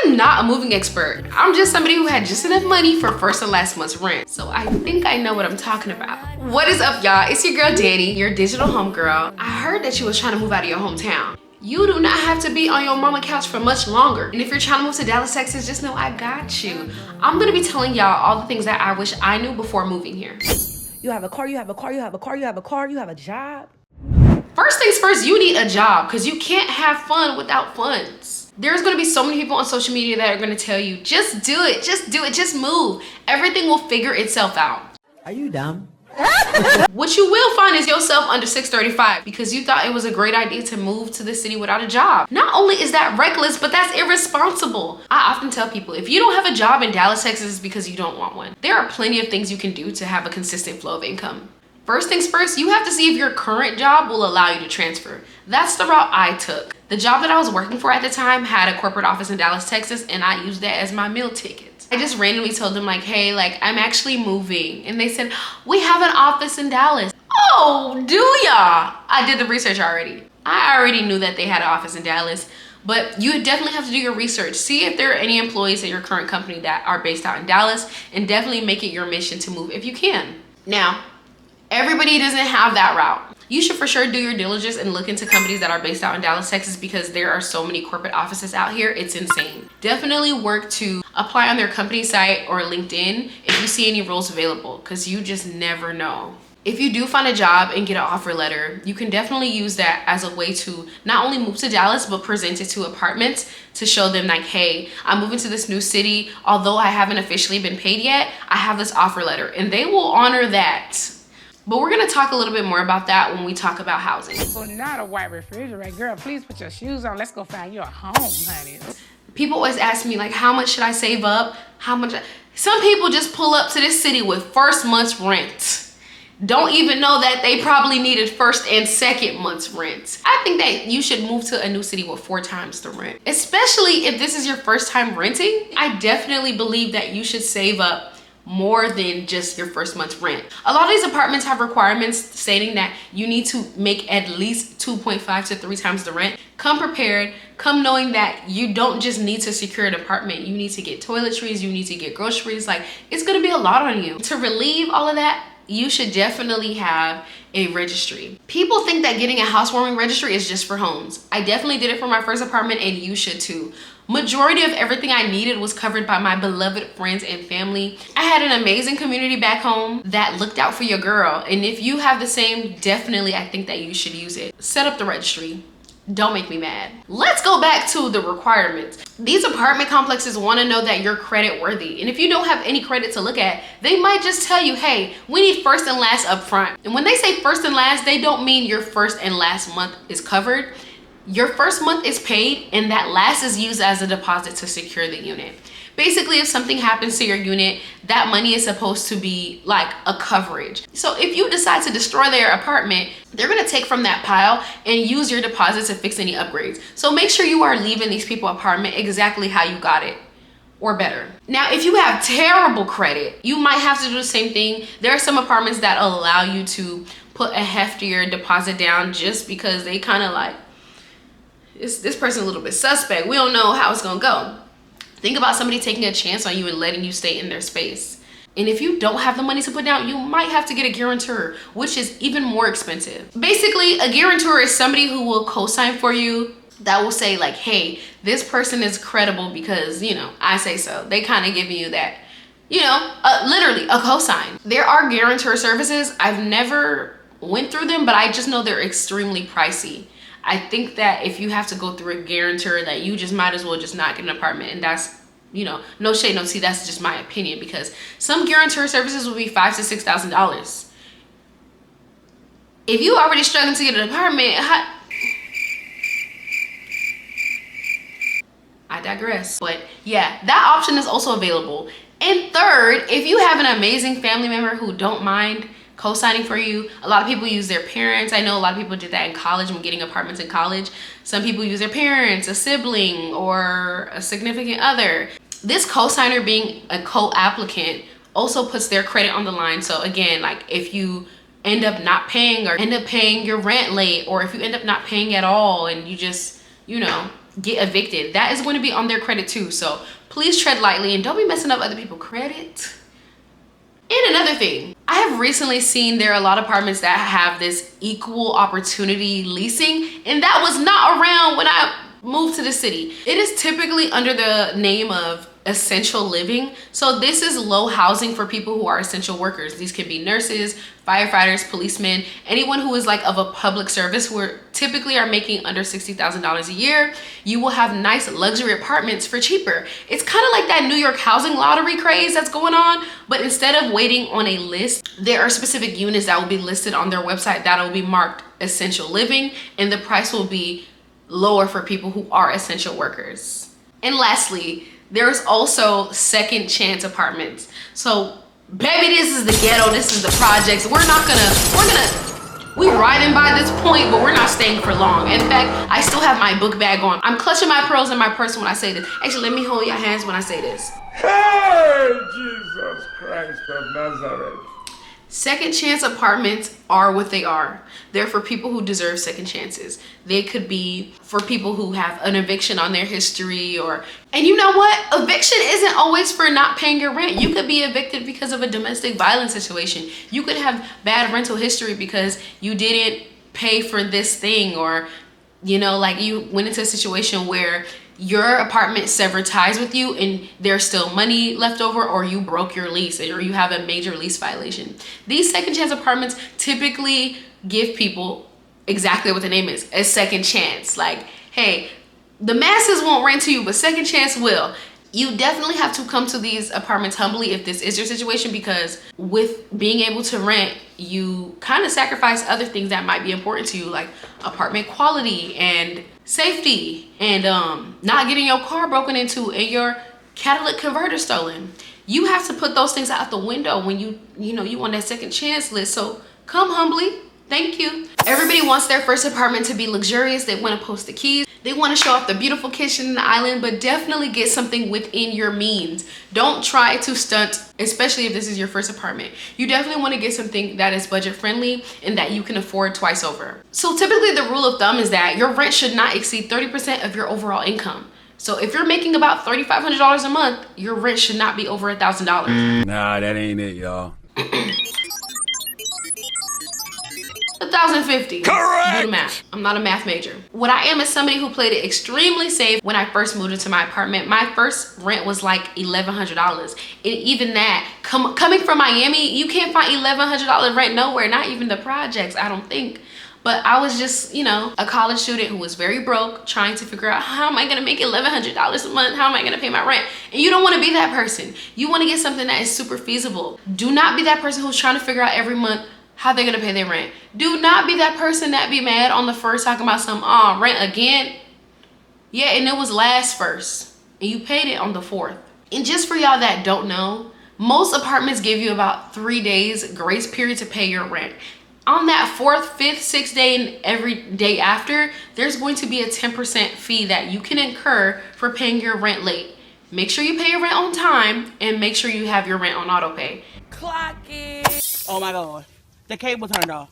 I'm not a moving expert. I'm just somebody who had just enough money for first and last month's rent. So I think I know what I'm talking about. What is up, y'all? It's your girl, Danny, your digital homegirl. I heard that you was trying to move out of your hometown. You do not have to be on your mama couch for much longer. And if you're trying to move to Dallas, Texas, just know I got you. I'm gonna be telling y'all all the things that I wish I knew before moving here. You have a car, you have a car, you have a car, you have a car, you have a job. First things first, you need a job because you can't have fun without funds. There's gonna be so many people on social media that are gonna tell you, just do it, just move. Everything will figure itself out. Are you dumb? What you will find is yourself under 635 because you thought it was a great idea to move to the city without a job. Not only is that reckless, but that's irresponsible. I often tell people, if you don't have a job in Dallas, Texas, it's because you don't want one. There are plenty of things you can do to have a consistent flow of income. First things first, you have to see if your current job will allow you to transfer. That's the route I took. The job that I was working for at the time had a corporate office in Dallas, Texas, and I used that as my meal ticket. I just randomly told them like, hey, like I'm actually moving. And they said, we have an office in Dallas. Oh, do y'all? I did the research already. I already knew that they had an office in Dallas, but you definitely have to do your research. See if there are any employees at your current company that are based out in Dallas, and definitely make it your mission to move if you can. Now, everybody doesn't have that route. You should for sure do your diligence and look into companies that are based out in Dallas, Texas, because there are so many corporate offices out here. It's insane. Definitely work to apply on their company site or LinkedIn if you see any roles available, because you just never know. If you do find a job and get an offer letter, you can definitely use that as a way to not only move to Dallas, but present it to apartments to show them like, hey, I'm moving to this new city. Although I haven't officially been paid yet, I have this offer letter, and they will honor that. But we're gonna talk a little bit more about that when we talk about housing. Well, not a white refrigerator. Girl, please put your shoes on. Let's go find you a home, honey. People always ask me like, how much should I save up? How much? Some people just pull up to this city with first month's rent. Don't even know that they probably needed first and second month's rent. I think that you should move to a new city with 4 times the rent. Especially if this is your first time renting, I definitely believe that you should save up more than just your first month's rent. A lot of these apartments have requirements stating that you need to make at least 2.5 to 3 times the rent. Come prepared, come knowing that you don't just need to secure an apartment. You need to get toiletries, you need to get groceries. Like, it's gonna be a lot on you. To relieve all of that, you should definitely have a registry. People think that getting a housewarming registry is just for homes. I definitely did it for my first apartment, and you should too. Majority of everything I needed was covered by my beloved friends and family. I had an amazing community back home that looked out for your girl. And if you have the same, definitely I think that you should use it. Set up the registry. Don't make me mad. Let's go back to the requirements. These apartment complexes want to know that you're credit worthy. And if you don't have any credit to look at, they might just tell you, hey, we need first and last up front. And when they say first and last, they don't mean your first and last month is covered. Your first month is paid, and that last is used as a deposit to secure the unit. Basically, if something happens to your unit, that money is supposed to be like a coverage. So if you decide to destroy their apartment, they're gonna take from that pile and use your deposit to fix any upgrades. So make sure you are leaving these people apartment exactly how you got it, or better. Now, if you have terrible credit, you might have to do the same thing. There are some apartments that allow you to put a heftier deposit down just because they kind of like, this person a little bit suspect. We don't know how it's gonna go. Think about somebody taking a chance on you and letting you stay in their space. And if you don't have the money to put down, you might have to get a guarantor, which is even more expensive. Basically, a guarantor is somebody who will co-sign for you, that will say like, hey, this person is credible because, you know, I say so. They kind of give you that, you know, literally a co-sign. There are guarantor services. I've never went through them, but I just know they're extremely pricey. I think that if you have to go through a guarantor, that you just might as well just not get an apartment. And that's, you know, no shade, no tea, that's just my opinion, because some guarantor services will be $5,000 to $6,000. If you already struggling to get an apartment, I digress. But yeah, that option is also available. And third, if you have an amazing family member who don't mind co-signing for you, a lot of people use their parents. I know a lot of people did that in college when getting apartments in college. Some people use their parents, a sibling, or a significant other. This co-signer being a co-applicant also puts their credit on the line. So again, like if you end up not paying or end up paying your rent late, or if you end up not paying at all and you just, you know, get evicted. That is going to be on their credit too. So please tread lightly and don't be messing up other people's credit. And another thing, I have recently seen there are a lot of apartments that have this equal opportunity leasing, and that was not around when I moved to the city. It is typically under the name of essential living. So this is low housing for people who are essential workers. These can be nurses, firefighters, policemen, anyone who is like of a public service who typically are making under $60,000 a year. You will have nice luxury apartments for cheaper. It's kind of like that New York housing lottery craze that's going on, but instead of waiting on a list, there are specific units that will be listed on their website that will be marked essential living, and the price will be lower for people who are essential workers. And lastly, there's also second chance apartments. So baby, this is the ghetto, this is the projects. We riding by this point, but we're not staying for long. In fact, I still have my book bag on. I'm clutching my pearls in my purse when I say this. Actually, let me hold your hands when I say this. Hey, Jesus Christ of Nazareth. Second chance apartments are what they are. They're for people who deserve second chances. They could be for people who have an eviction on their history, and you know what? Eviction isn't always for not paying your rent. You could be evicted because of a domestic violence situation. You could have bad rental history because you didn't pay for this thing, or, you know, like you went into a situation where your apartment severed ties with you and there's still money left over, or you broke your lease or you have a major lease violation. These second chance apartments typically give people exactly what the name is, a second chance. Like, hey, the masses won't rent to you, but second chance will. You definitely have to come to these apartments humbly if this is your situation, because with being able to rent, you kind of sacrifice other things that might be important to you, like apartment quality and safety, and not getting your car broken into and your catalytic converter stolen. You have to put those things out the window when you want that second chance list. So come humbly. Thank you. Everybody wants their first apartment to be luxurious. They want to post the keys. They want to show off the beautiful kitchen in the island, but definitely get something within your means. Don't try to stunt, especially if this is your first apartment. You definitely want to get something that is budget friendly and that you can afford twice over. So typically the rule of thumb is that your rent should not exceed 30% of your overall income. So if you're making about $3,500 a month, your rent should not be over $1,000. Nah, that ain't it, y'all. 1,050. Correct. Do the math. I'm not a math major. What I am is somebody who played it extremely safe. When I first moved into my apartment, my first rent was like $1,100. And even that, coming from Miami, you can't find $1,100 rent nowhere, not even the projects, I don't think. But I was just, a college student who was very broke, trying to figure out, how am I gonna make $1,100 a month? How am I gonna pay my rent? And you don't wanna be that person. You wanna get something that is super feasible. Do not be that person who's trying to figure out every month how they're gonna pay their rent. Do not be that person that be mad on the first talking about some rent again. Yeah, and it was last first and you paid it on the 4th. And just for y'all that don't know, most apartments give you about 3 days grace period to pay your rent. On that 4th, 5th, 6th day and every day after, there's going to be a 10% fee that you can incur for paying your rent late. Make sure you pay your rent on time and make sure you have your rent on auto pay. Clock it. Oh my God. The cable turned off.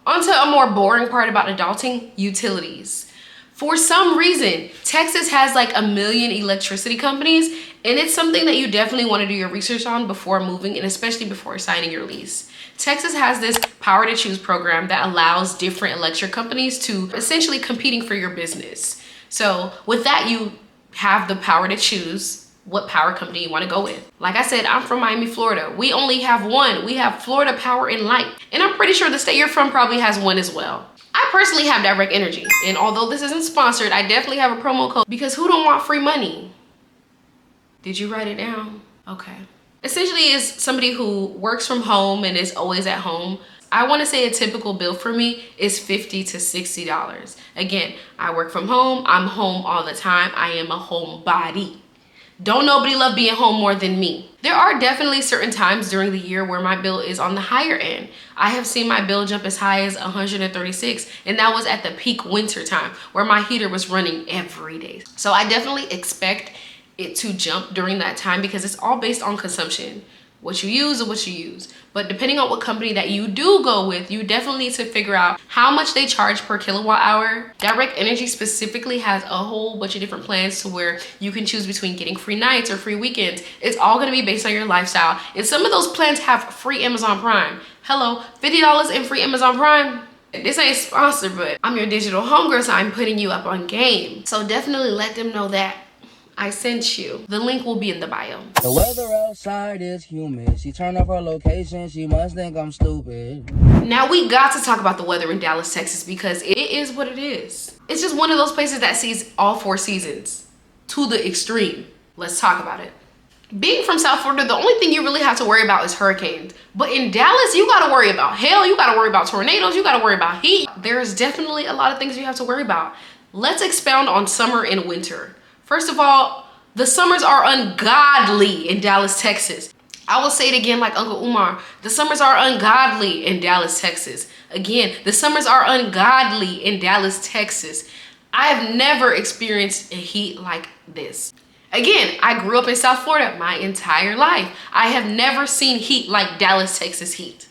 On to a more boring part about adulting, utilities. For some reason, Texas has like 1 million electricity companies, and it's something that you definitely want to do your research on before moving, and especially before signing your lease. Texas has this power to choose program that allows different electric companies to essentially competing for your business. So with that, you have the power to choose what power company you want to go with. Like I said, I'm from Miami, Florida. We only have one. We have Florida Power and Light. And I'm pretty sure the state you're from probably has one as well. I personally have Direct Energy. And although this isn't sponsored, I definitely have a promo code because who don't want free money? Did you write it down? Okay. Essentially is somebody who works from home and is always at home. I want to say a typical bill for me is $50 to $60. Again, I work from home. I'm home all the time. I am a homebody. Don't nobody love being home more than me. There are definitely certain times during the year where my bill is on the higher end. I have seen my bill jump as high as $136, and that was at the peak winter time where my heater was running every day. So I definitely expect it to jump during that time because it's all based on consumption. What you use is what you use. But depending on what company that you do go with, you definitely need to figure out how much they charge per kilowatt hour. Direct Energy specifically has a whole bunch of different plans to where you can choose between getting free nights or free weekends. It's all gonna be based on your lifestyle. And some of those plans have free Amazon Prime. Hello, $50 in free Amazon Prime. This ain't sponsored, but I'm your digital homegirl, so I'm putting you up on game. So definitely let them know that I sent you. The link will be in the bio. The weather outside is humid. She turned up her location. She must think I'm stupid. Now we got to talk about the weather in Dallas, Texas, because it is what it is. It's just one of those places that sees all 4 seasons to the extreme. Let's talk about it. Being from South Florida, the only thing you really have to worry about is hurricanes. But in Dallas, you gotta worry about hail, you gotta worry about tornadoes, you gotta worry about heat. There's definitely a lot of things you have to worry about. Let's expound on summer and winter. First of all, the summers are ungodly in Dallas, Texas. I will say it again like Uncle Umar. The summers are ungodly in Dallas, Texas. Again, the summers are ungodly in Dallas, Texas. I have never experienced a heat like this. Again, I grew up in South Florida my entire life. I have never seen heat like Dallas, Texas heat.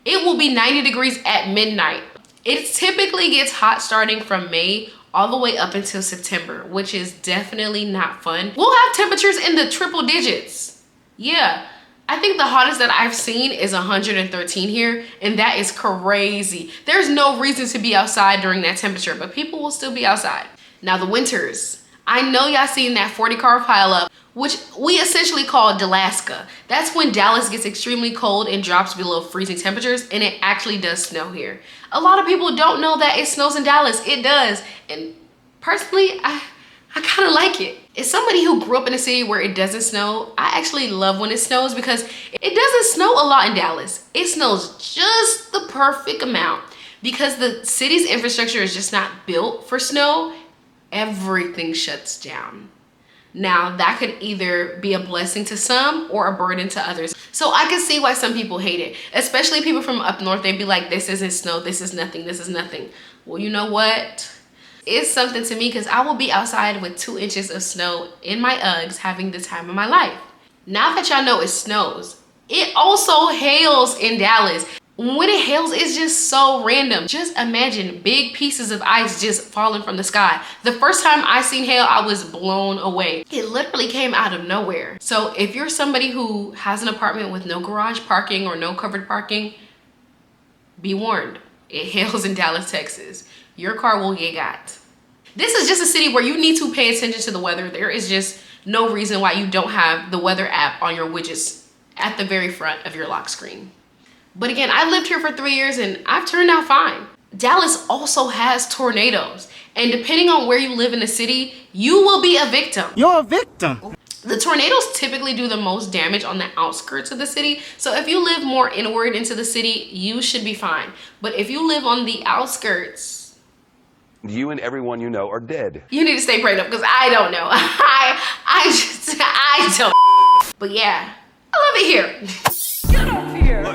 It will be 90 degrees at midnight. It typically gets hot starting from May all the way up until September, which is definitely not fun. We'll have temperatures in the triple digits. Yeah, I think the hottest that I've seen is 113 here, and that is crazy. There's no reason to be outside during that temperature, but people will still be outside. Now the winters. I know y'all seen that 40-car pileup, which we essentially call Dalaska. That's when Dallas gets extremely cold and drops below freezing temperatures, and it actually does snow here. A lot of people don't know that it snows in Dallas. It does. And personally, I kind of like it. As somebody who grew up in a city where it doesn't snow, I actually love when it snows because it doesn't snow a lot in Dallas. It snows just the perfect amount because the city's infrastructure is just not built for snow. Everything shuts down. Now, that could either be a blessing to some or a burden to others. So I can see why some people hate it, especially people from up north. They'd be like, this isn't snow, this is nothing, this is nothing. Well, you know what? It's something to me because I will be outside with 2 inches of snow in my Uggs having the time of my life. Now that y'all know it snows, it also hails in Dallas. When it hails, it's just so random. Just imagine big pieces of ice just falling from the sky. The first time I seen hail, I was blown away. It literally came out of nowhere. So if you're somebody who has an apartment with no garage parking or no covered parking, be warned, it hails in Dallas, Texas. Your car will get got. This is just a city where you need to pay attention to the weather. There is just no reason why you don't have the weather app on your widgets at the very front of your lock screen. But again, I lived here for 3 years and I've turned out fine. Dallas also has tornadoes. And depending on where you live in the city, you will be a victim. You're a victim. The tornadoes typically do the most damage on the outskirts of the city. So if you live more inward into the city, you should be fine. But if you live on the outskirts, you and everyone you know are dead. you need to stay prayed up because I don't know. I don't. But yeah, I love it here. Get up here.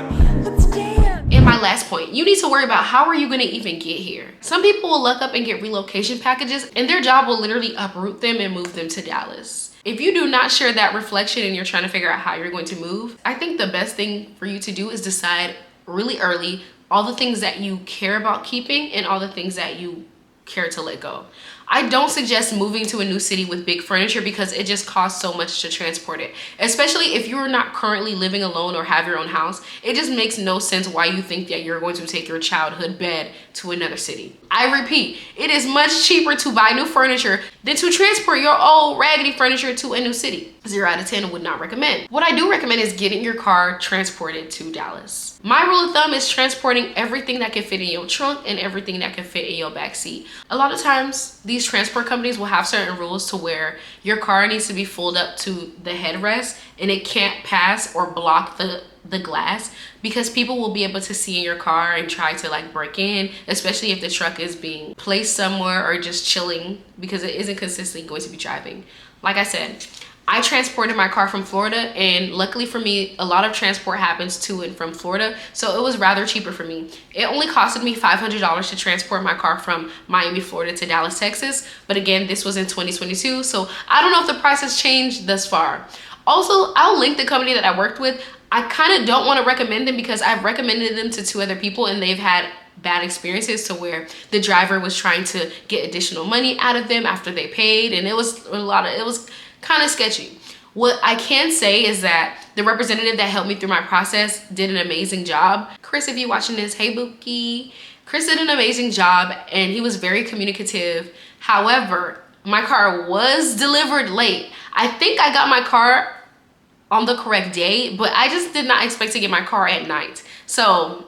And my last point, you need to worry about how are you gonna even get here. Some people will look up and get relocation packages and their job will literally uproot them and move them to Dallas. If you do not share that reflection and you're trying to figure out how you're going to move, I think the best thing for you to do is decide really early all the things that you care about keeping and all the things that you care to let go. I don't suggest moving to a new city with big furniture because it just costs so much to transport it. Especially if you're not currently living alone or have your own house, it just makes no sense why you think that you're going to take your childhood bed to another city. I repeat, it is much cheaper to buy new furniture than to transport your old raggedy furniture to a new city. 0 out of 10 would not recommend. What I do recommend is getting your car transported to Dallas. My rule of thumb is transporting everything that can fit in your trunk and everything that can fit in your back seat. A lot of times, these transport companies will have certain rules to where your car needs to be folded up to the headrest and it can't pass or block the glass because people will be able to see in your car and try to like break in, especially if the truck is being placed somewhere or just chilling because it isn't consistently going to be driving. Like I said, I transported my car from Florida and luckily for me, a lot of transport happens to and from Florida. So it was rather cheaper for me. It only costed me $500 to transport my car from Miami, Florida to Dallas, Texas. But again, this was in 2022. So I don't know if the price has changed thus far. Also, I'll link the company that I worked with. I kind of don't want to recommend them because I've recommended them to 2 other people and they've had bad experiences to where the driver was trying to get additional money out of them after they paid, and it was kind of sketchy. What I can say is that the representative that helped me through my process did an amazing job. Chris, if you're watching this, hey Bookie. Chris did an amazing job and he was very communicative. However, my car was delivered late. I think I got my car on the correct day, but I just did not expect to get my car at night. So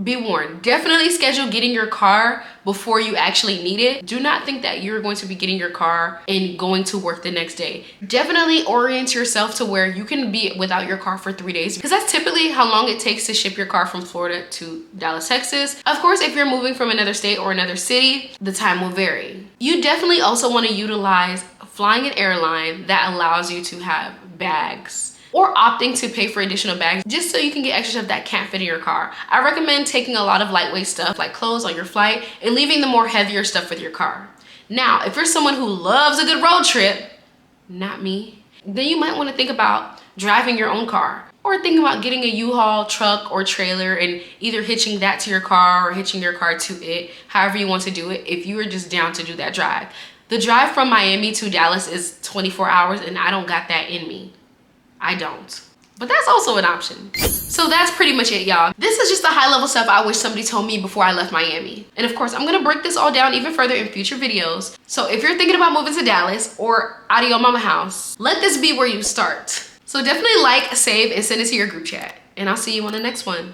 be warned, definitely schedule getting your car before you actually need it. Do not think that you're going to be getting your car and going to work the next day. Definitely orient yourself to where you can be without your car for 3 days, because that's typically how long it takes to ship your car from Florida to Dallas, Texas. Of course, if you're moving from another state or another city, the time will vary. You definitely also want to utilize flying an airline that allows you to have bags, or opting to pay for additional bags just so you can get extra stuff that can't fit in your car. I recommend taking a lot of lightweight stuff like clothes on your flight and leaving the more heavier stuff with your car. Now, if you're someone who loves a good road trip, not me, then you might want to think about driving your own car, or think about getting a U-Haul truck or trailer and either hitching that to your car or hitching your car to it, however you want to do it, if you are just down to do that drive. The drive from Miami to Dallas is 24 hours and I don't got that in me. I don't, but that's also an option. So that's pretty much it, y'all. This is just the high level stuff I wish somebody told me before I left Miami. And of course, I'm gonna break this all down even further in future videos. So if you're thinking about moving to Dallas or out of your mama house, let this be where you start. So definitely like, save, and send it to your group chat. And I'll see you on the next one.